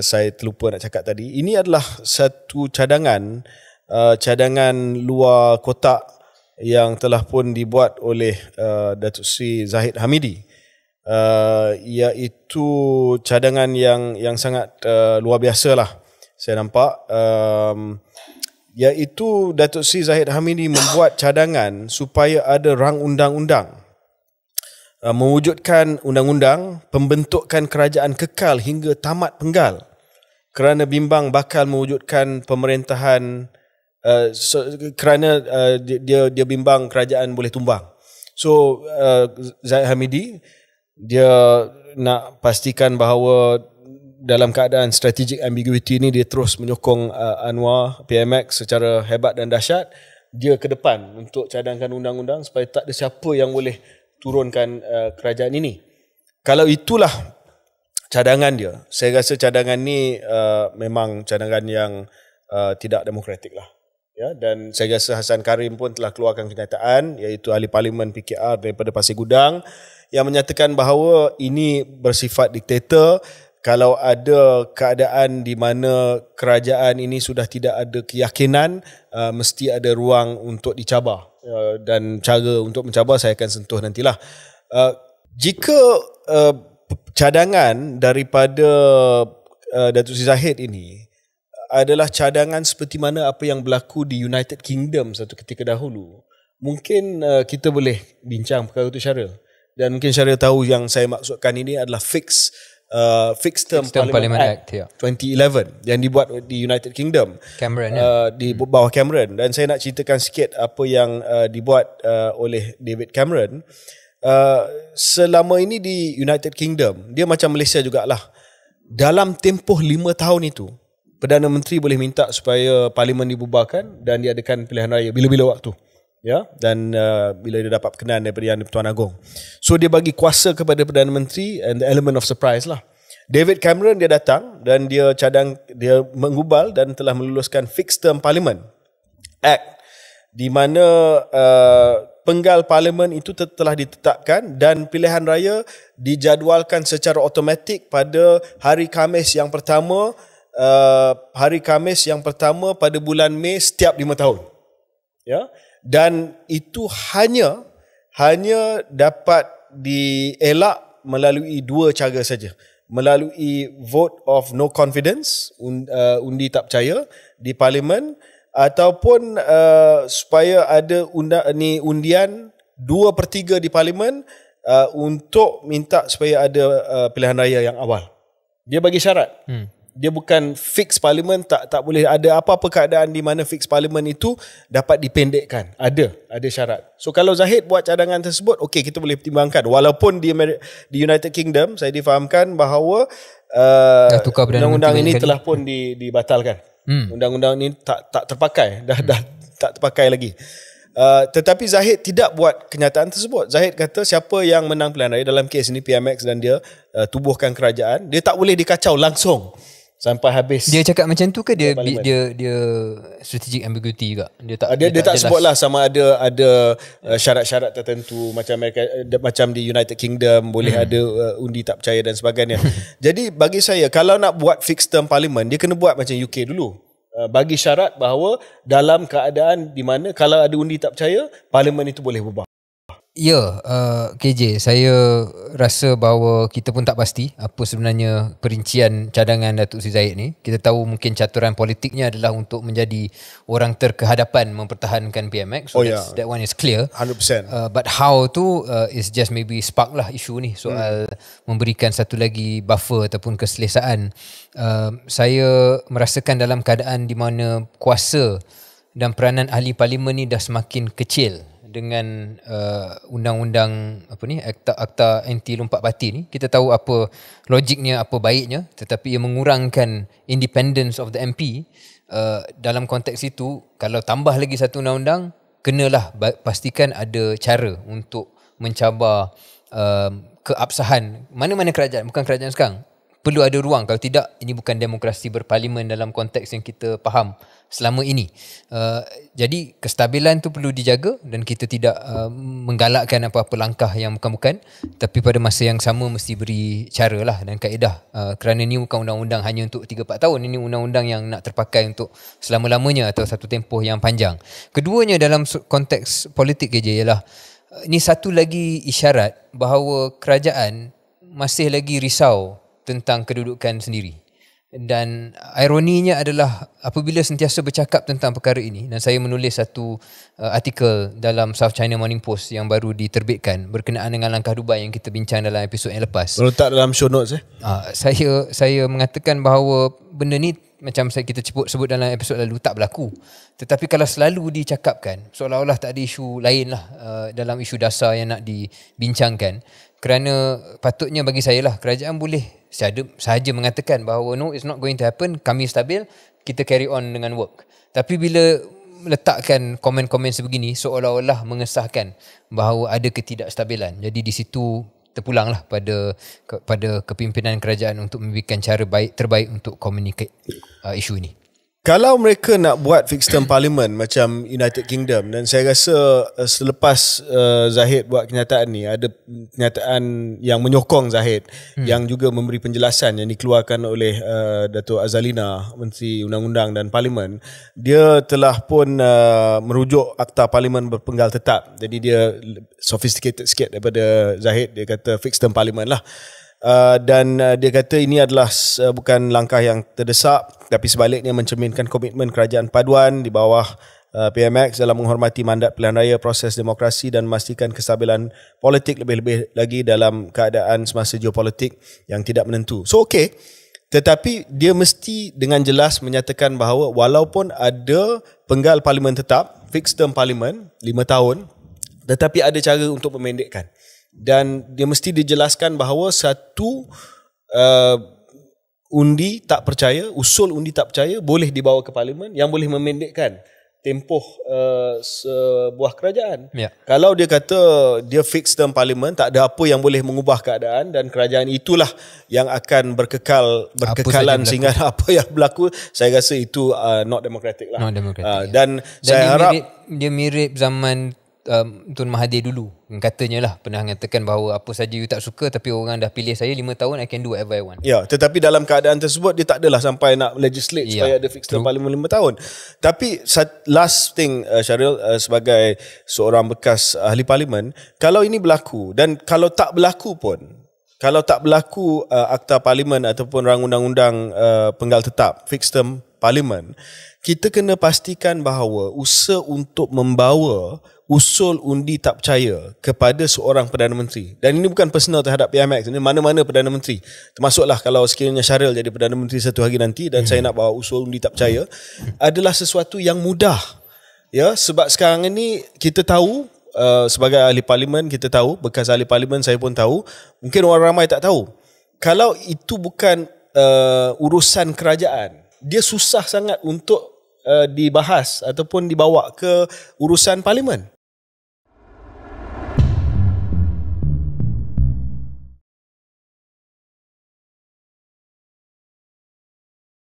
saya terlupa nak cakap tadi. Ini adalah satu cadangan luar kotak yang telah pun dibuat oleh Datuk Seri Zahid Hamidi, iaitu cadangan yang sangat luar biasa lah saya nampak, iaitu Datuk Seri Zahid Hamidi membuat cadangan supaya ada rang undang-undang, mewujudkan undang-undang pembentukan kerajaan kekal hingga tamat penggal, kerana bimbang bakal mewujudkan pemerintahan kerana dia bimbang kerajaan boleh tumbang. So Zahid Hamidi dia nak pastikan bahawa dalam keadaan strategic ambiguity ni dia terus menyokong Anwar PMX secara hebat dan dahsyat. Dia ke depan untuk cadangkan undang-undang supaya tak ada siapa yang boleh turunkan kerajaan ini. Kalau itulah cadangan dia, saya rasa cadangan ni memang cadangan yang tidak demokratik lah. Ya, dan saya rasa Hassan Karim pun telah keluarkan kenyataan, iaitu ahli parlimen PKR daripada Pasir Gudang, yang menyatakan bahawa ini bersifat diktator. Kalau ada keadaan di mana kerajaan ini sudah tidak ada keyakinan, mesti ada ruang untuk dicabar, dan cara untuk mencabar saya akan sentuh nantilah. Jika cadangan daripada Datuk Seri Zahid ini adalah cadangan seperti mana apa yang berlaku di United Kingdom satu ketika dahulu, mungkin kita boleh bincang perkara itu, Syaril. Dan mungkin Syaril tahu yang saya maksudkan ini adalah Fixed Term Parliament Act 2011 yang dibuat di United Kingdom, Cameron, di bawah Cameron. Dan saya nak ceritakan sikit apa yang dibuat oleh David Cameron. Selama ini di United Kingdom, dia macam Malaysia jugalah. Dalam tempoh 5 tahun itu, Perdana Menteri boleh minta supaya parlimen dibubarkan dan diadakan pilihan raya bila-bila waktu. Ya, dan bila dia dapat perkenan daripada Yang di-Pertuan Agong. So dia bagi kuasa kepada Perdana Menteri and the element of surprise lah. David Cameron dia datang dan dia menggubal dan telah meluluskan Fixed Term Parliament Act, di mana penggal parlimen itu telah ditetapkan dan pilihan raya dijadualkan secara automatik pada hari Khamis yang pertama pada bulan Mei setiap 5 tahun. Ya. Dan itu hanya dapat dielak melalui 2 cara saja. Melalui vote of no confidence, undi tak percaya di parlimen, ataupun supaya ada undian 2/3 di parlimen untuk minta supaya ada pilihan raya yang awal. Dia bagi syarat. Dia bukan fix parlimen, tak boleh ada apa-apa keadaan di mana fix parlimen itu dapat dipendekkan. Ada syarat. So kalau Zahid buat cadangan tersebut, okey, kita boleh pertimbangkan. Walaupun di United Kingdom saya difahamkan bahawa undang-undang ini telah pun dibatalkan. Undang-undang ini tak terpakai, dah tak terpakai lagi. Tetapi Zahid tidak buat kenyataan tersebut. Zahid kata siapa yang menang pilihan raya, dalam kes ini PMX, dan dia tubuhkan kerajaan, dia tak boleh dikacau langsung sampai habis. Dia cakap macam tu ke dia strategic ambiguity juga? Dia tak sebutlah sama ada syarat-syarat tertentu macam di United Kingdom boleh ada undi tak percaya dan sebagainya. Jadi bagi saya, kalau nak buat fixed term parliament, dia kena buat macam UK dulu. Bagi syarat bahawa dalam keadaan di mana kalau ada undi tak percaya, parlimen itu boleh bubar. Ya, KJ, saya rasa bahawa kita pun tak pasti apa sebenarnya perincian cadangan Datuk Seri Zahid ni. Kita tahu mungkin caturan politiknya adalah untuk menjadi orang terkehadapan mempertahankan PMX. So that one is clear. 100%. But how tu is just maybe spark lah isu ni soal memberikan satu lagi buffer ataupun keselesaan. Saya merasakan dalam keadaan di mana kuasa dan peranan ahli parlimen ni dah semakin kecil dengan undang-undang akta anti lompat batin ni. Kita tahu apa logiknya, apa baiknya, tetapi ia mengurangkan independence of the MP. Dalam konteks itu, kalau tambah lagi satu undang-undang, kenalah pastikan ada cara untuk mencabar keabsahan mana-mana kerajaan, bukan kerajaan sekarang, perlu ada ruang. Kalau tidak, ini bukan demokrasi berparlimen dalam konteks yang kita faham selama ini. Jadi kestabilan tu perlu dijaga dan kita tidak menggalakkan apa-apa langkah yang bukan-bukan, tapi pada masa yang sama mesti beri cara lah dan kaedah, kerana ni bukan undang-undang hanya untuk 3-4 tahun, ini undang-undang yang nak terpakai untuk selama-lamanya atau satu tempoh yang panjang. Keduanya dalam konteks politik KJ ialah ini satu lagi isyarat bahawa kerajaan masih lagi risau tentang kedudukan sendiri. Dan ironinya adalah apabila sentiasa bercakap tentang perkara ini, dan saya menulis satu artikel dalam South China Morning Post yang baru diterbitkan berkenaan dengan langkah Dubai yang kita bincang dalam episod yang lepas. Letak dalam show notes Saya mengatakan bahawa benda ni macam kita sebut dalam episod lalu tak berlaku. Tetapi kalau selalu dicakapkan seolah-olah tak ada isu lain lah dalam isu dasar yang nak dibincangkan, kerana patutnya bagi saya lah kerajaan boleh sahaja mengatakan bahawa no, it's not going to happen, kami stabil, kita carry on dengan work. Tapi bila letakkan komen-komen sebegini seolah-olah mengesahkan bahawa ada ketidakstabilan, jadi di situ terpulanglah pada kepimpinan kerajaan untuk memberikan cara terbaik untuk communicate isu ini. Kalau mereka nak buat fixed term parliament macam United Kingdom, dan saya rasa selepas Zahid buat kenyataan ni, ada kenyataan yang menyokong Zahid yang juga memberi penjelasan yang dikeluarkan oleh Dato' Azalina, Menteri Undang-Undang dan Parlimen. Dia telah pun merujuk Akta Parlimen berpenggal tetap. Jadi dia sophisticated sikit daripada Zahid. Dia kata fixed term parliament lah. Dan dia kata ini adalah bukan langkah yang terdesak, tapi sebaliknya mencerminkan komitmen kerajaan paduan di bawah PMX dalam menghormati mandat pilihan raya, proses demokrasi dan memastikan kestabilan politik, lebih-lebih lagi dalam keadaan semasa geopolitik yang tidak menentu. So tetapi dia mesti dengan jelas menyatakan bahawa walaupun ada penggal parlimen tetap, fixed term parlimen 5 tahun, tetapi ada cara untuk memendekkan. Dan dia mesti dijelaskan bahawa satu usul undi tak percaya boleh dibawa ke parlimen yang boleh memendekkan tempoh sebuah kerajaan. Kalau dia kata dia fixed term parlimen, tak ada apa yang boleh mengubah keadaan dan kerajaan itulah yang akan berkekalan sehingga apa yang berlaku, saya rasa itu not democratic lah. Dan saya harap dia mirip zaman Tun Mahathir dulu, katanya lah pernah mengatakan bahawa apa saja you tak suka, tapi orang dah pilih saya 5 tahun, I can do whatever I want. Ya, tetapi dalam keadaan tersebut dia tak adalah sampai nak legislate supaya ada fixed term parlimen 5 tahun. Tapi last thing, Syaril, sebagai seorang bekas ahli parlimen, kalau ini berlaku dan kalau tak berlaku Akta Parlimen ataupun rang undang-undang penggal tetap fixed term parlimen, kita kena pastikan bahawa usaha untuk membawa usul undi tak percaya kepada seorang Perdana Menteri, dan ini bukan personal terhadap PMX, ini mana-mana Perdana Menteri, termasuklah kalau sekiranya Syaril jadi Perdana Menteri satu hari nanti dan saya nak bawa usul undi tak percaya, adalah sesuatu yang mudah. Ya, sebab sekarang ini kita tahu, sebagai ahli parlimen kita tahu, bekas ahli parlimen saya pun tahu, mungkin orang ramai tak tahu, kalau itu bukan urusan kerajaan, dia susah sangat untuk dibahas ataupun dibawa ke urusan parlimen.